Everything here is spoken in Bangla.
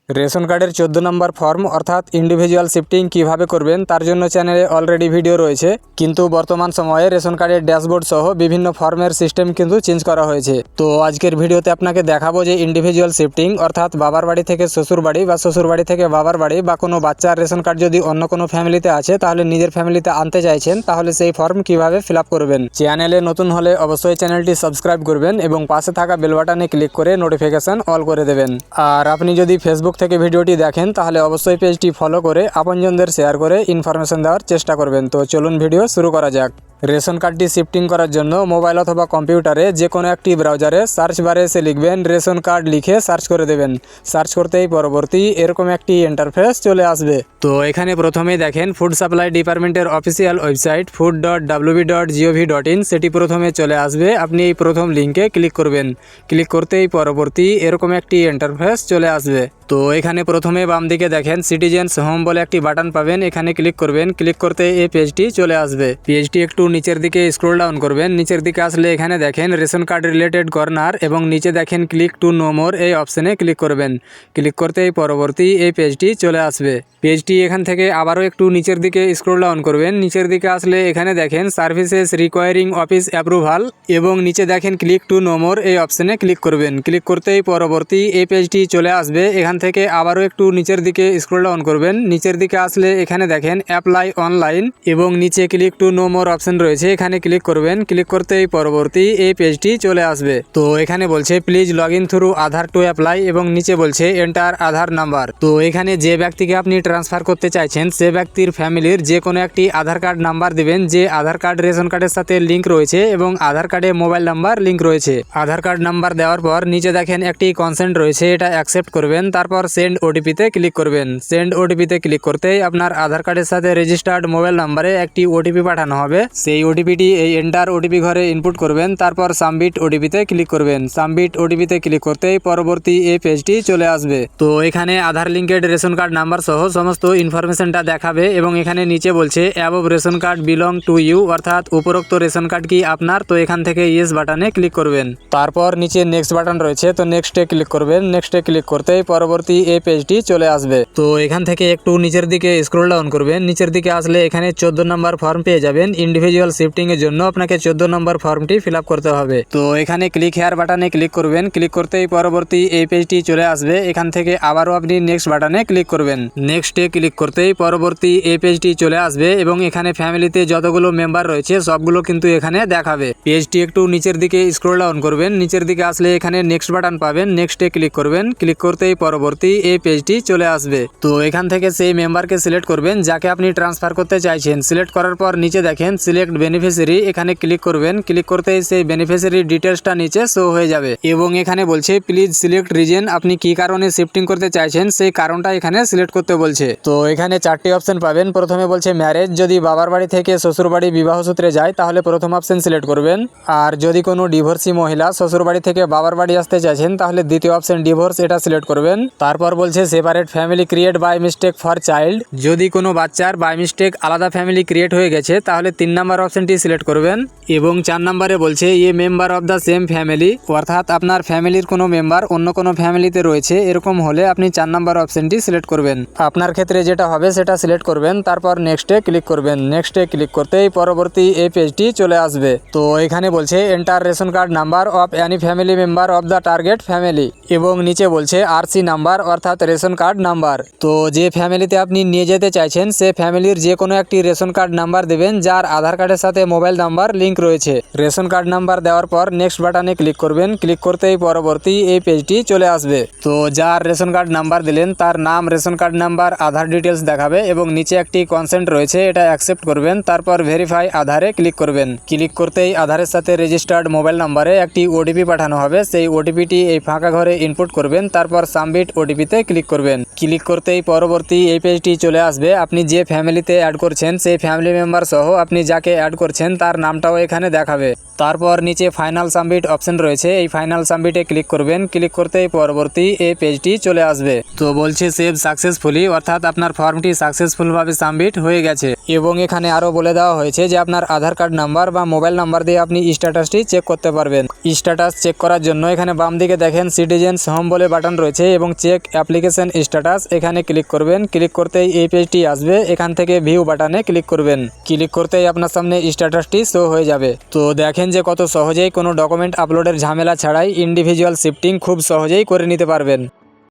রেশন কার্ডের 14 নম্বর ফর্ম অর্থাৎ ইন্ডিভিজুয়াল শিফটিং কিভাবে করবেন তার জন্য চ্যানেলে অলরেডি ভিডিও রয়েছে, কিন্তু বর্তমান সময়ে রেশন কার্ডের ড্যাশবোর্ড সহ বিভিন্ন ফর্মের সিস্টেম কিন্তু চেঞ্জ করা হয়েছে। তো আজকের ভিডিওতে আপনাকে দেখাবো যে ইন্ডিভিজুয়াল শিফটিং অর্থাৎ বাবার বাড়ি থেকে শ্বশুর বাড়ি বা শ্বশুর বাড়ি থেকে বাবার বাড়ি বা কোনো বাচ্চার রেশন কার্ড যদি অন্য কোনো ফ্যামিলিতে আছে তাহলে নিজের ফ্যামিলিতে আনতে চাইছেন তাহলে সেই ফর্ম কিভাবে ফিল আপ করবেন। চ্যানেলে নতুন হলে অবশ্যই চ্যানেলটি সাবস্ক্রাইব করবেন এবং পাশে থাকা বেল বাটনে ক্লিক করে নোটিফিকেশন অল করে দেবেন। আর আপনি যদি ফেসবুক থেকে ভিডিওটি দেখেন তাহলে অবশ্যই পেজটি ফলো করে আপনজনদের শেয়ার করে ইনফরমেশন দেওয়ার চেষ্টা করবেন। তো চলুন ভিডিও শুরু করা যাক। রেশন কার্ডটি শিফটিং করার জন্য মোবাইল অথবা কম্পিউটারে যে কোনো একটি ব্রাউজারে সার্চ বারে এসে লিখবেন রেশন কার্ড, লিখে সার্চ করে দেবেন। সার্চ করতেই পরবর্তী এরকম একটি ইন্টারফেস চলে আসবে। তো এখানে প্রথমেই দেখেন ফুড সাপ্লাই ডিপার্টমেন্টের অফিসিয়াল ওয়েবসাইট food.wb.gov.in সেটি প্রথমে চলে আসবে। আপনি এই প্রথম লিঙ্কে ক্লিক করবেন। ক্লিক করতেই পরবর্তী এরকম একটি ইন্টারফেস চলে আসবে। তো এখানে প্রথমে বাম দিকে দেখেন সিটিজেন্স হোম বলে একটি বাটন পাবেন, এখানে ক্লিক করবেন। ক্লিক করতে এই পেজটি চলে আসবে। পেজটি একটু নিচের দিকে স্ক্রল ডাউন করবেন। নিচের দিকে আসলে এখানে দেখেন রেশন কার্ড রিলেটেড কর্নার এবং নিচে দেখেন ক্লিক টু নো মোর, এই অপশনে ক্লিক করবেন। ক্লিক করতেই পরবর্তী এই পেজটি চলে আসবে। পেজটি এখান থেকে আবারও একটু নিচের দিকে স্ক্রল ডাউন করবেন। নিচের দিকে আসলে এখানে দেখেন সার্ভিসেস রিকোয়ারিং অফিস অ্যাপ্রুভাল এবং নিচে দেখেন ক্লিক টু নো মোর, এই অপশনে ক্লিক করবেন। ক্লিক করতেই পরবর্তী এই পেজটি চলে আসবে। এখান থেকে আবারও একটু নিচের দিকে স্ক্রল ডাউন করবেন। নিচের দিকে আসলে এখানে দেখেন অ্যাপ্লাই অনলাইন এবং নিচে click to know more option রয়েছে, এখানে ক্লিক করবেন। ক্লিক করতেই পরবর্তী এই পেজটি চলে আসবে। তো এখানে বলছে please log in through Aadhaar to apply এবং নিচে বলছে এন্টার আধার নাম্বার। তো এখানে যে ব্যক্তিকে আপনি ট্রান্সফার করতে চাইছেন সে ব্যক্তির ফ্যামিলির যে কোনো একটি আধার কার্ড নাম্বার দিবেন, যে আধার কার্ড রেশন কার্ডের সাথে লিঙ্ক রয়েছে এবং আধার কার্ডে মোবাইল নাম্বার লিঙ্ক রয়েছে। আধার কার্ড নাম্বার দেওয়ার পর নিচে দেখেন একটি কনসেন্ট রয়েছে, এটা অ্যাকসেপ্ট করবেন। তারপর সেন্ড ওটিপিতে ক্লিক করবেন। সেন্ড ওটিপিতে ক্লিক করতেই আপনার আধার কার্ডের সাথে রেজিস্টার্ড মোবাইল নাম্বারে একটি ওটিপি পাঠানো হবে। সেই ওটিপিটি এই এন্টার ওটিপি ঘরে ইনপুট করবেন। তারপর সাবমিট ওটিপিতে ক্লিক করবেন। সাবমিট ওটিপিতে ক্লিক করতেই পরবর্তী এই পেজটি চলে আসবে। তো এখানে Aadhaar linked ration card number সহ সমস্ত ইনফরমেশনটা দেখাবে এবং এখানে নিচে বলছে above ration card belong to you, অর্থাৎ উপরোক্ত রেশন কার্ড কি আপনার। তো এখান থেকে ইয়েস বাটনে ক্লিক করবেন। তারপর নিচে নেক্সট বাটন রয়েছে, তো নেক্সটে ক্লিক করবেন। নেক্সটে ক্লিক করতেই পরবর্তী এই পেজটি চলে আসবে। তো এখান থেকে একটু নিচের দিকে স্ক্রল ডাউন করবেন। নিচের দিকে আসলে এখানে 14 নম্বর ফর্ম পেয়ে যাবেন। ইন্ডিভিজুয়াল শিফটিং এর জন্য আপনাকে 14 নম্বর ফর্মটি ফিল আপ করতে হবে। তো এখানে ক্লিক হেয়ার বাটনে ক্লিক করবেন। ক্লিক করতেই পরবর্তী এই পেজটি চলে আসবে। এখান থেকে আবারও আপনি নেক্সট বাটনে ক্লিক করবেন। নেক্সটে ক্লিক করতেই পরবর্তী এই পেজটি চলে আসবে এবং এখানে ফ্যামিলিতে যতগুলো মেম্বার রয়েছে সবগুলো কিন্তু এখানে দেখাবে। পেজটি একটু নিচের দিকে স্ক্রল ডাউন করবেন। নিচের দিকে আসলে এখানে নেক্সট বাটন পাবেন, নেক্সটে ক্লিক করবেন। ক্লিক করতেই পরবর্তী এই পেজটি চলে আসবে। তো এখান থেকে সেই মেম্বারকে সিলেক্ট করবেন যাকে আপনি ট্রান্সফার করতে চাইছেন। সিলেক্ট করার পর নিচে দেখেন সিলেক্ট বেনিফিশিয়ারি, এখানে ক্লিক করবেন। ক্লিক করতেই সেই বেনিফিশিয়ারি ডিটেলসটা নিচে শো হয়ে যাবে এবং এখানে বলছে প্লিজ সিলেক্ট রিজন, আপনি কি কারণে শিফটিং করতে চাইছেন সেই কারণটা এখানে সিলেক্ট করতে বলছে। তো এখানে 4টি অপশন পাবেন। প্রথমে বলছে ম্যারেজ, যদি বাবার বাড়ি থেকে শ্বশুর বাড়ি বিবাহ সূত্রে যায় তাহলে প্রথম অপশন সিলেক্ট করবেন। আর যদি কোনো ডিভোর্সি মহিলা শ্বশুর বাড়ি থেকে বাবার বাড়ি আসতে চাইছেন তাহলে দ্বিতীয় অপশন ডিভোর্স, এটা সিলেক্ট করবেন। তারপর বলছে separate family create by mistake for child, যদি কোনো বাচ্চার বাই মিস্টেক আলাদা ফ্যামিলি ক্রিয়েট হয়ে গেছে তাহলে 3 নম্বর অপশনটি সিলেক্ট করবেন। এবং 4 নম্বরে বলছে ইয়ে member of the same family, অর্থাৎ আপনার ফ্যামিলির কোনো মেম্বার অন্য কোনো ফ্যামিলিতে রয়েছে, এরকম হলে আপনি 4 নম্বর অপশনটি সিলেক্ট করবেন। আপনার ক্ষেত্রে যেটা হবে সেটা সিলেক্ট করবেন। তারপর নেক্সটে ক্লিক করবেন। নেক্সটে ক্লিক করতেই পরবর্তী এই পেজটি চলে আসবে। তো এখানে বলছে enter ration card number of any family member of the target family এবং নিচে বলছে আরসি নাম্বার, অর্থাৎ রেশন কার্ড নাম্বার। তো যে ফ্যামিলিতে আপনি নিয়ে যেতে চাইছেন সে ফ্যামিলির যে কোনো একটি রেশন কার্ড নাম্বার দেবেন যার আধার কার্ডের সাথে মোবাইল নাম্বার লিঙ্ক রয়েছে। রেশন কার্ড নাম্বার দেওয়ার পর নেক্সট বাটনে ক্লিক করবেন। ক্লিক করতেই পরবর্তী এই পেজটি চলে আসবে। তো যার রেশন কার্ড নাম্বার দিলেন তার নাম, রেশন কার্ড নাম্বার, আধার ডিটেলস দেখাবে এবং নিচে একটি কনসেন্ট রয়েছে, এটা অ্যাকসেপ্ট করবেন। তারপর ভেরিফাই আধারে ক্লিক করবেন। ক্লিক করতেই আধারের সাথে রেজিস্টার্ড মোবাইল নাম্বারে একটি ওটিপি পাঠানো হবে, সেই ওটিপিটি এই ফাঁকা ঘরে ইনপুট করবেন। তারপর সাবমিট ওটিপিতে ক্লিক করবেন। ক্লিক করতেই পরবর্তী এই পেজটি চলে আসবে। আপনি যে ফ্যামিলিতে অ্যাড করছেন সেই ফ্যামিলি মেম্বার সহ আপনি যাকে অ্যাড করছেন তার নামটাও এখানে দেখাবে। তারপর নিচে ফাইনাল সাবমিট অপশন রয়েছে, এই ফাইনাল সাবমিটে ক্লিক করবেন। ক্লিক করতেই পরবর্তী এই পেজটি চলে আসবে। তো বলছে সেভ সাকসেসফুলি, অর্থাৎ আপনার ফর্মটি সাকসেসফুলভাবে সাবমিট হয়ে গেছে। এবং এখানে আরও বলে দেওয়া হয়েছে যে আপনার আধার কার্ড নাম্বার বা মোবাইল নাম্বার দিয়ে আপনি স্ট্যাটাসটি চেক করতে পারবেন। স্ট্যাটাস চেক করার জন্য এখানে বাম দিকে দেখেন সিটিজেন্স হোম বলে বাটন রয়েছে এবং চেক অ্যাপ্লিকেশন স্ট্যাটাস এখানে ক্লিক করবেন। ক্লিক করতেই এই পেজটি আসবে, এখান থেকে ভিউ বাটনে ক্লিক করবেন। ক্লিক করতেই আপনার সামনে স্ট্যাটাসটি শো হয়ে যাবে। তো দেখেন যে কত সহজেই কোনো ডকুমেন্ট আপলোডের ঝামেলা ছাড়াই ইন্ডিভিজুয়াল শিফটিং খুব সহজেই করে নিতে পারবেন।